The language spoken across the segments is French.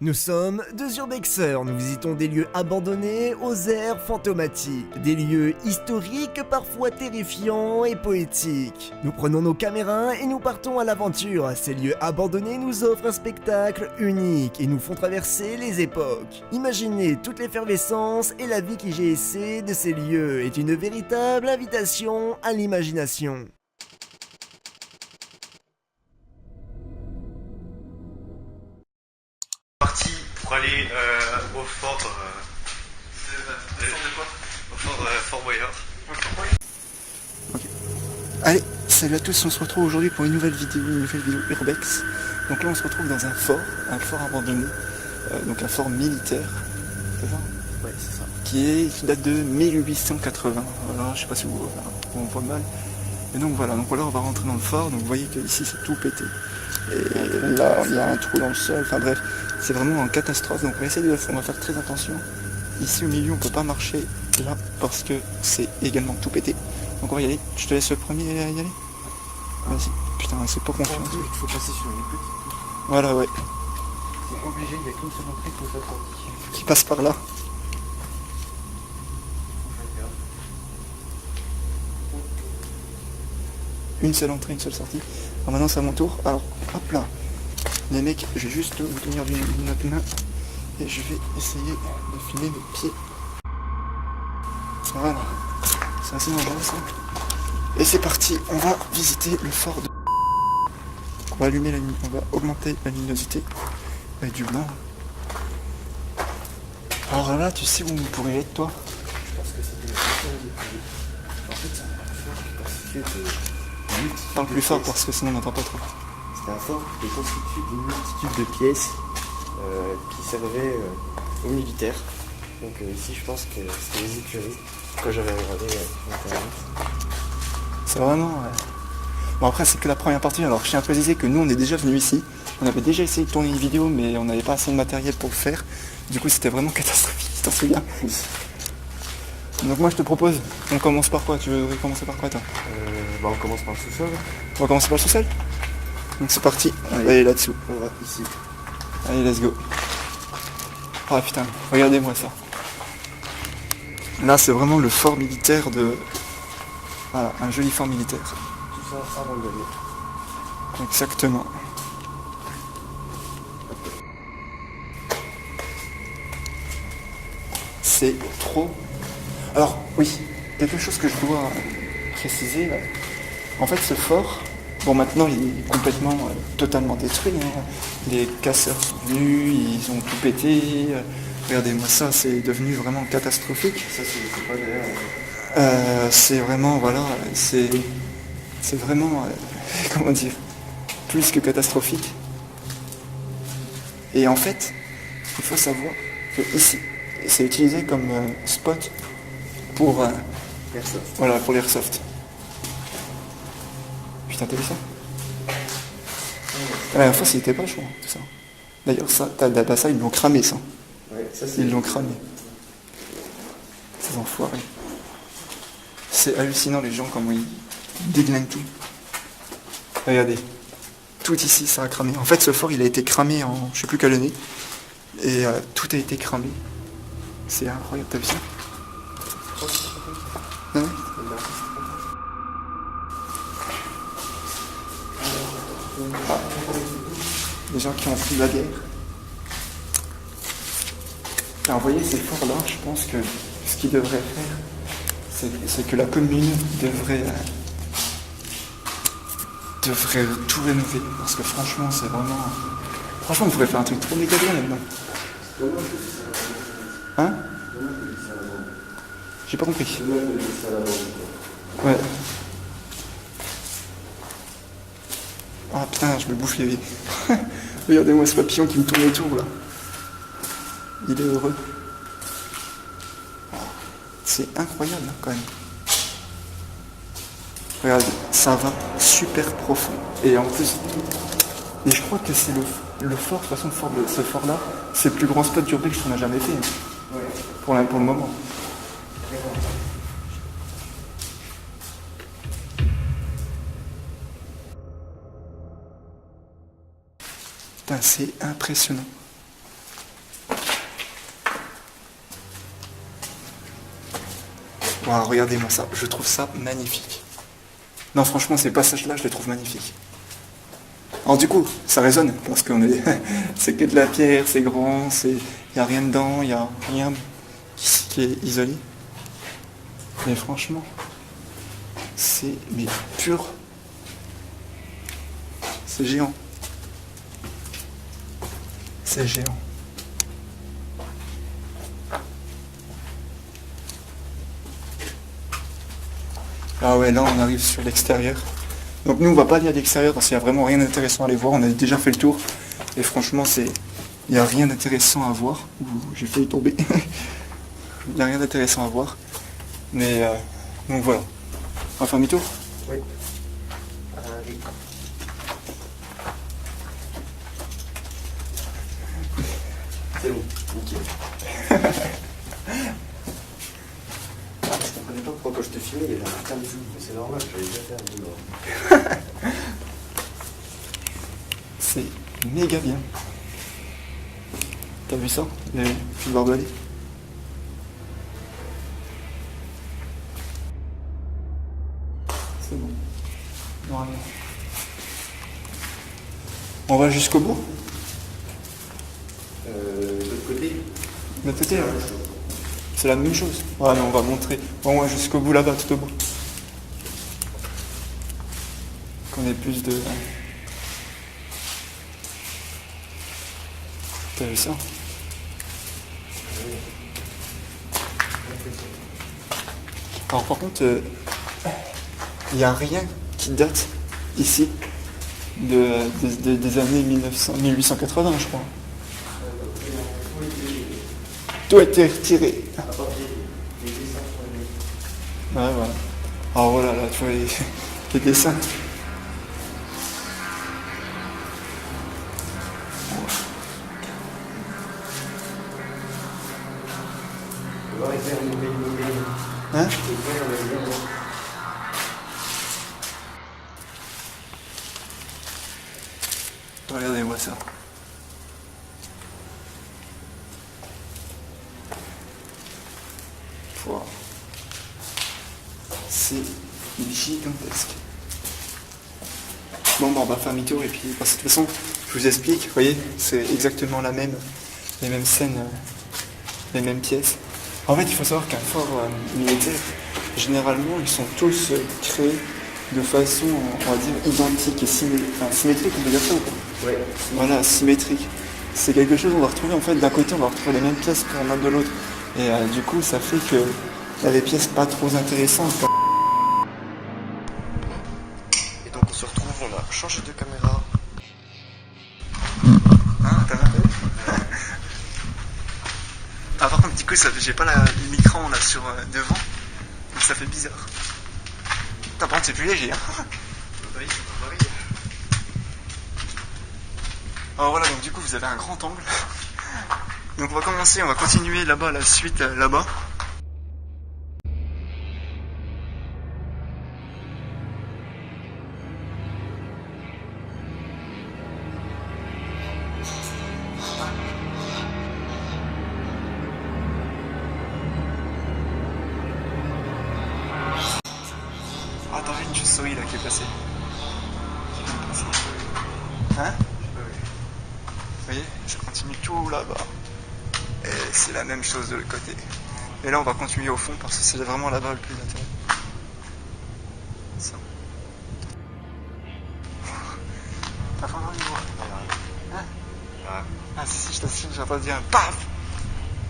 Nous sommes deux urbexeurs, nous visitons des lieux abandonnés aux airs fantomatiques, des lieux historiques parfois terrifiants et poétiques. Nous prenons nos caméras et nous partons à l'aventure. Ces lieux abandonnés nous offrent un spectacle unique et nous font traverser les époques. Imaginez toute l'effervescence et la vie qui jaillissait de ces lieux est une véritable invitation à l'imagination. Parti pour aller au fort. De quoi Au fort Fort Boyard. Allez, salut à tous, on se retrouve aujourd'hui pour une nouvelle vidéo Urbex. Donc là on se retrouve dans un fort abandonné, donc un fort militaire, c'est ça? Ouais, c'est ça. Qui date de 1880, voilà, je sais pas si on voit mal. Et donc voilà, on va rentrer dans le fort, donc vous voyez que ici c'est tout pété. Et là il y a un trou dans le sol, enfin bref, c'est vraiment en catastrophe, donc on va faire très attention. Ici au milieu on peut pas marcher là parce que c'est également tout pété. Donc on va y aller, je te laisse le premier à y aller. Vas-y, putain c'est pas confiance. Il faut passer sur les petites. Voilà ouais. C'est obligé, il n'y a qu'une seule entrée pour cette sortie. Qui passe par là. Une seule entrée, une seule sortie. Alors maintenant c'est à mon tour. Alors hop là. Les mecs, je vais juste vous tenir d'une autre main. Et je vais essayer de filer mes pieds. Voilà. C'est assez normal ça. Et c'est parti, on va visiter le fort de... On va allumer on va augmenter la luminosité avec du blanc. Alors là, tu sais où on pourrait être toi? Je pense que c'était le fort depuis. En fait, c'est un fort qui est constitué de multitudes Parle de plus fort pièces. parce que sinon on n'entend pas trop. C'était un fort qui est constitué d'une multitude de pièces qui servaient aux militaires. Donc ici, je pense que c'était les écuries. Quand j'avais regardé sur internet. C'est vraiment... Bon après c'est que la première partie, alors je tiens à préciser que nous on est déjà venus ici. On avait déjà essayé de tourner une vidéo mais on n'avait pas assez de matériel pour le faire. Du coup c'était vraiment catastrophique, tu t'en souviens? Donc moi je te propose, on commence par quoi? Tu veux commencer par quoi toi? On commence par le sous-sol. On va commencer par le sous-sol. Donc c'est parti, on va aller là-dessous. On va ici. Allez let's go. Ah putain, regardez-moi ça. Là c'est vraiment le fort militaire de... Voilà, un joli fort militaire. Tout ça abandonné. Exactement. C'est trop... Alors, oui, quelque chose que je dois préciser. En fait, ce fort, bon, maintenant, il est complètement, totalement détruit. Hein. Les casseurs sont venus, ils ont tout pété. Regardez-moi ça, c'est devenu vraiment catastrophique. Ça, c'est pas derrière. C'est vraiment, voilà, c'est vraiment, comment dire, plus que catastrophique. Et en fait, il faut savoir que ici, c'est utilisé comme spot pour, Airsoft. voilà, pour l'airsoft. Putain, t'as vu ça? La dernière fois, c'était pas chaud, tout ça. D'ailleurs, ça, ils l'ont cramé, ça. Ouais, ça c'est. Ils l'ont cramé. Ces enfoirés. C'est hallucinant, les gens, comment ils déglinguent tout. Regardez. Tout ici, ça a cramé. En fait, ce fort, il a été cramé en je sais plus quelle année. Et tout a été cramé. C'est incroyable, t'as vu ça? Non, non. Ah. Les gens qui ont pris la guerre. Alors, vous voyez, ces forts-là, je pense que ce qu'ils devraient faire, c'est que la commune devrait tout rénover. Parce que franchement, c'est vraiment... Franchement, on pourrait faire un truc trop méga bien là-dedans. Hein? J'ai pas compris. Ouais. Ah putain, je me bouffe les... Regardez-moi ce papillon qui me tourne autour là. Il est heureux. C'est incroyable hein, quand même. Regardez, ça va super profond. Et en plus, et je crois que c'est le fort, de toute façon, ce fort-là, c'est le plus grand spot d'urbex qu'on a jamais fait. Hein. Ouais. Pour le moment. Putain, c'est impressionnant. Voilà, regardez-moi ça, je trouve ça magnifique. Non, franchement, ces passages-là, je les trouve magnifiques. Alors du coup, ça résonne, parce qu'on est... c'est que de la pierre, c'est grand, il n'y a rien dedans, il n'y a rien qui est isolé. Mais franchement, c'est mais pur. C'est géant. C'est géant. Ah ouais, là on arrive sur l'extérieur. Donc nous on va pas aller à l'extérieur parce qu'il n'y a vraiment rien d'intéressant à aller voir. On a déjà fait le tour. Et franchement, il n'y a rien d'intéressant à voir. Ouh, j'ai failli tomber. Il n'y a rien d'intéressant à voir. Mais donc voilà. On va faire demi-tour. Oui. Allez. C'est bon, nickel. Je comprenais pas pourquoi quand je te filmais, il y avait un putain de zoom. Mais c'est normal, j'avais déjà fait un boulot. C'est méga bien. T'as vu ça? Les fils barbelés. C'est bon. Normalement. On va jusqu'au bout? De l'autre côté, De l'autre côté, hein. C'est la même chose. Ouais, mais on va montrer. Bon, ouais, jusqu'au bout là-bas, tout au bout. Qu'on ait plus de... T'as vu ça? Alors par contre, il n'y a rien qui date ici des années 1880, je crois. Tout a été retiré. Ouais, voilà. Alors voilà, là, tu vois les dessins. on va faire une nouvelle. Hein? Regardez-moi ça. Wow. C'est gigantesque. Bon, bah, on va faire demi-tour et puis parce que de toute façon, je vous explique, vous voyez, c'est exactement les mêmes scènes, les mêmes pièces. En fait, il faut savoir qu'un fort militaire, généralement, ils sont tous créés de façon, on va dire, identique et symétrique, on peut dire ça ou pas? Ouais. Voilà, symétrique. C'est quelque chose qu'on va retrouver, en fait, d'un côté, on va retrouver les mêmes pièces pour l'un de l'autre. Et du coup, ça fait que il y a des pièces pas trop intéressantes. Et donc on se retrouve, on a changé de caméra. Hein, t'as vu? Ah, par contre, du coup, j'ai pas l'écran là sur devant, donc ça fait bizarre. Putain, par contre, c'est plus léger. Hein. Oui, oui. Alors voilà, donc du coup, vous avez un grand angle. Donc on va continuer là-bas, la suite là-bas. Ah, attends, j'ai une chauve-souris là qui est passée. Hein? Vous voyez, ça continue tout là-bas. Et c'est la même chose de l'autre côté. Et là, on va continuer au fond parce que c'est vraiment là-bas le plus intéressant. Ça. T'as pas envie de voir? Hein? Ah, si, je t'assure, j'ai pas dit un paf!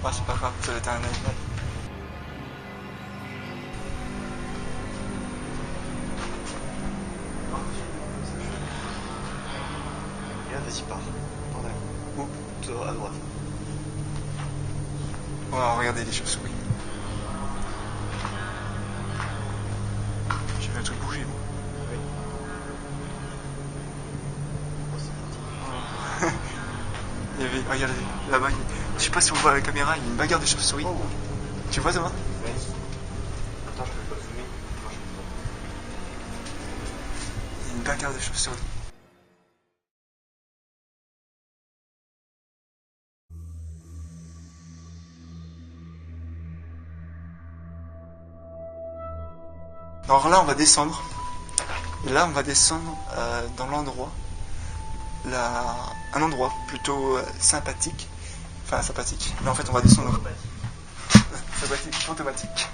Ah, c'est pas grave, ça va être un animal. Et là, vas-y, pars. Où? Tout à droite. On va regarder les chauves-souris. Je vais un truc bouger, moi. Oui. Il y avait, regardez, là-bas, je sais pas si on voit à la caméra, il y a une bagarre de chauves-souris. Oh. Tu vois, Thomas? Oui. Attends, je peux pas zoomer. Non, je peux Il y a une bagarre de chauves-souris. Alors là, on va descendre. Et là, on va descendre dans l'endroit. Un endroit plutôt sympathique. Enfin, sympathique. Mais en fait, on va descendre. Sympathique, fantomatique.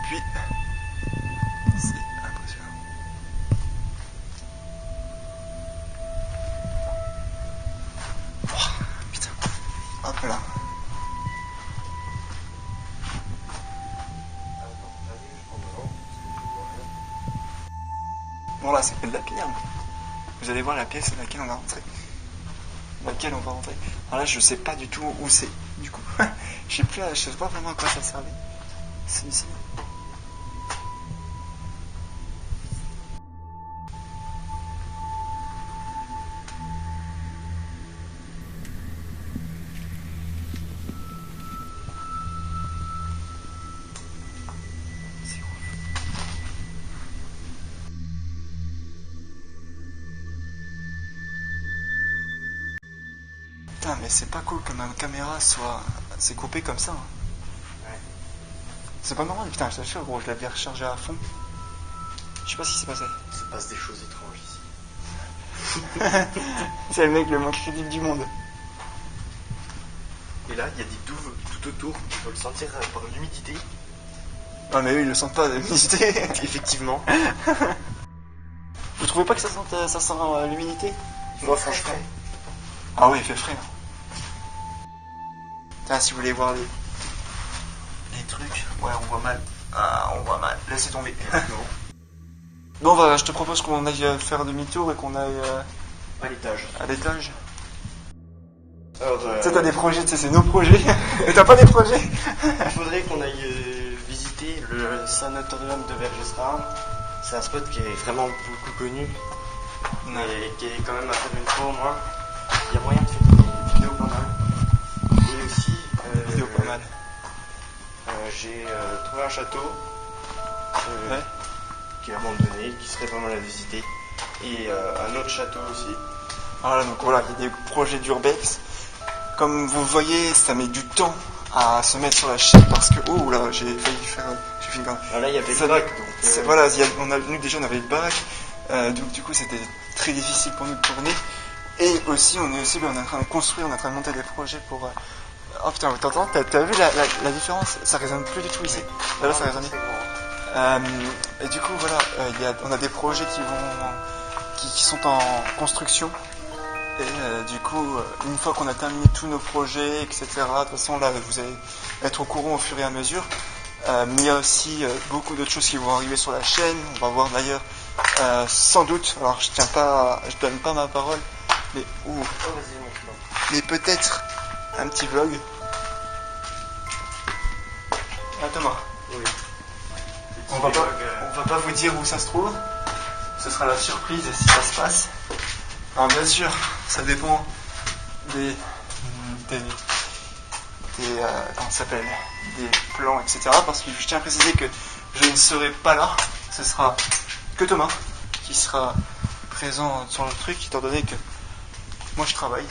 Puis, c'est impressionnant. Oh, putain. Hop là. Bon là, c'est la pierre. Vous allez voir la pièce dans laquelle on va rentrer. Alors là, je sais pas du tout où c'est. Du coup, je sais pas vraiment à quoi ça servait. C'est ici. Putain, mais c'est pas cool que ma caméra s'est coupée comme ça. Hein. Ouais. C'est pas normal, putain, je t'assure, gros, je l'avais rechargé à fond. Je sais pas ce qui s'est passé. Il se passe des choses étranges ici. C'est le mec le moins crédible du monde. Et là, il y a des douves tout autour. On peut le sentir par l'humidité. Ah, mais eux, ils le sentent pas, l'humidité. Effectivement. Vous trouvez pas que ça sent l'humidité? Moi, franchement. Ah oui, il fait frais. Hein. Tiens, si vous voulez voir les trucs. Ouais, on voit mal. Ah, on voit mal. Laissez tomber. Bon, bah, je te propose qu'on aille faire demi-tour et qu'on aille À l'étage. à l'étage. Alors, Tu sais, t'as des projets, tu sais, c'est nos projets. Mais t'as pas des projets? il faudrait qu'on aille visiter le sanatorium de Vergesram. C'est un spot qui est vraiment beaucoup connu, mais qui est quand même à faire une fois au moins. Il y a moyen de faire des vidéos pas mal. Et aussi, Vidéo pas mal. j'ai trouvé un château Ouais. qui est abandonné, qui serait pas mal à visiter. Et un autre château aussi. Voilà, donc voilà, il y a des projets d'urbex. Comme vous voyez, ça met du temps à se mettre sur la chaîne parce que, oh là, j'ai failli faire. J'ai fait une grande. Alors là, il y avait Ça- le bac, donc. Voilà, nous déjà on avait le bac, donc du coup c'était très difficile pour nous de tourner. Et aussi on est en train de construire, on est en train de monter des projets pour. Oh putain, t'entends, t'as vu la différence? Ça résonne plus du tout ici. Là ça résonnait. Et du coup voilà, on a des projets qui sont en construction. Et du coup, une fois qu'on a terminé tous nos projets, etc., de toute façon là vous allez être au courant au fur et à mesure. Mais il y a aussi beaucoup d'autres choses qui vont arriver sur la chaîne. On va voir d'ailleurs sans doute, alors je donne pas ma parole, mais Vas-y, montre-moi. mais peut-être un petit vlog. Ah Thomas, Oui. on va pas vous dire où ça se trouve. Ce sera la surprise si ça se passe. Alors bien sûr, ça dépend des comment ça s'appelle, des plans, etc. Parce que je tiens à préciser que je ne serai pas là. Ce sera que Thomas qui sera présent sur le truc, étant donné que moi je travaille.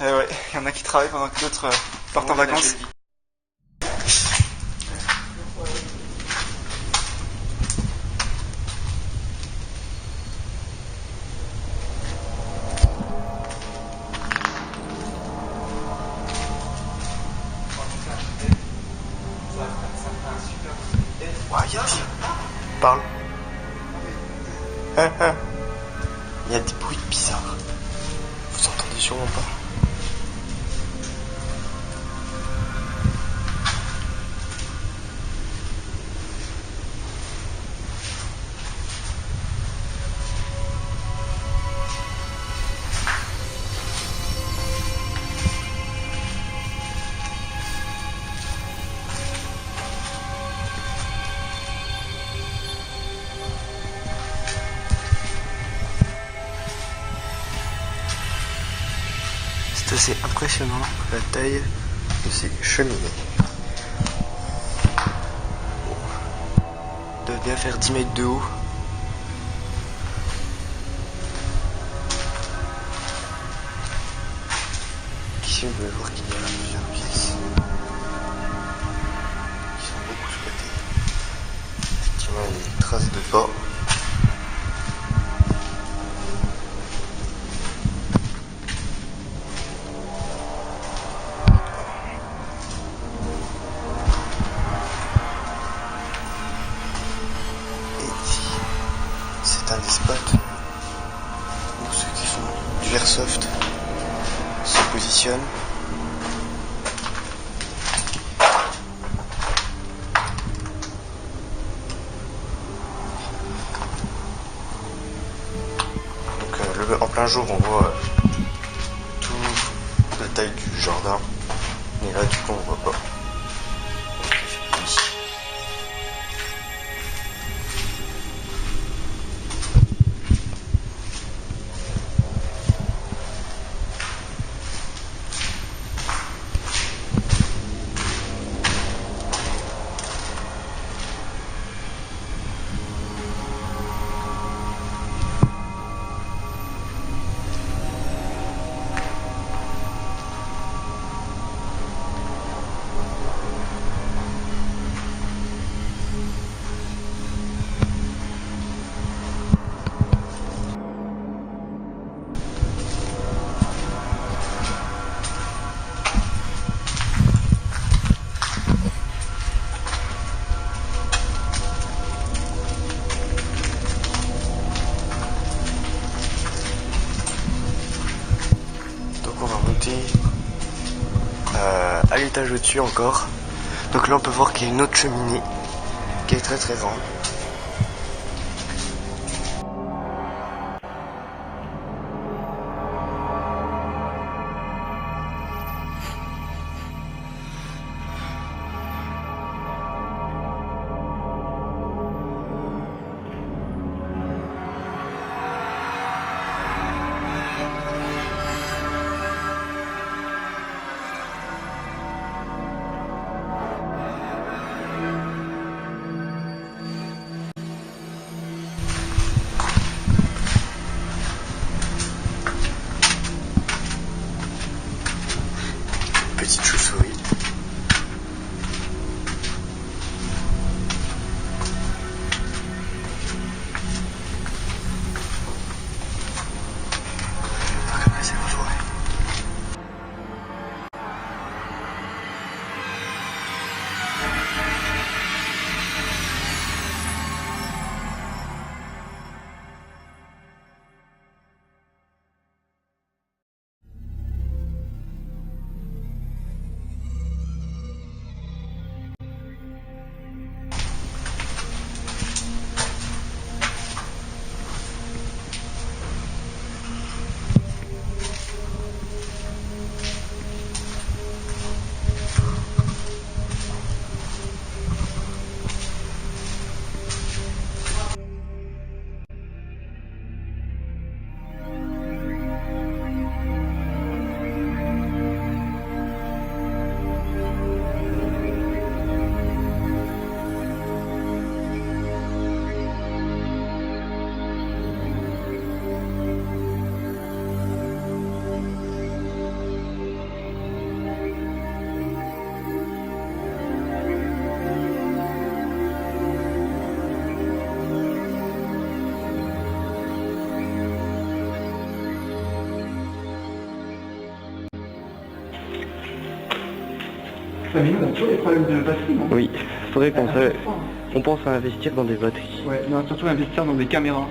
Et ouais, il y en a qui travaillent pendant que d'autres partent en vacances. Parle. Il y a des bruits bizarres. Vous entendez sûrement pas. C'est assez impressionnant la taille de ces cheminées. Bon. Doit bien faire 10 mètres de haut. Ici on peut voir qu'il y a plusieurs pièces qui sont beaucoup squattées. Effectivement il y a des traces de pas. C'est un des spots où ceux qui font du airsoft se positionnent. Donc en plein jour on voit toute la taille du jardin, mais là du coup on voit pas. À l'étage au-dessus encore. Donc là on peut voir qu'il y a une autre cheminée qui est très très grande. Petite chauve-souris. Donc après c'est la forêt. Mais nous, on a toujours des problèmes de batterie, non? Oui, il faudrait qu'on pense à investir dans des batteries. Ouais, non, surtout investir dans des caméras.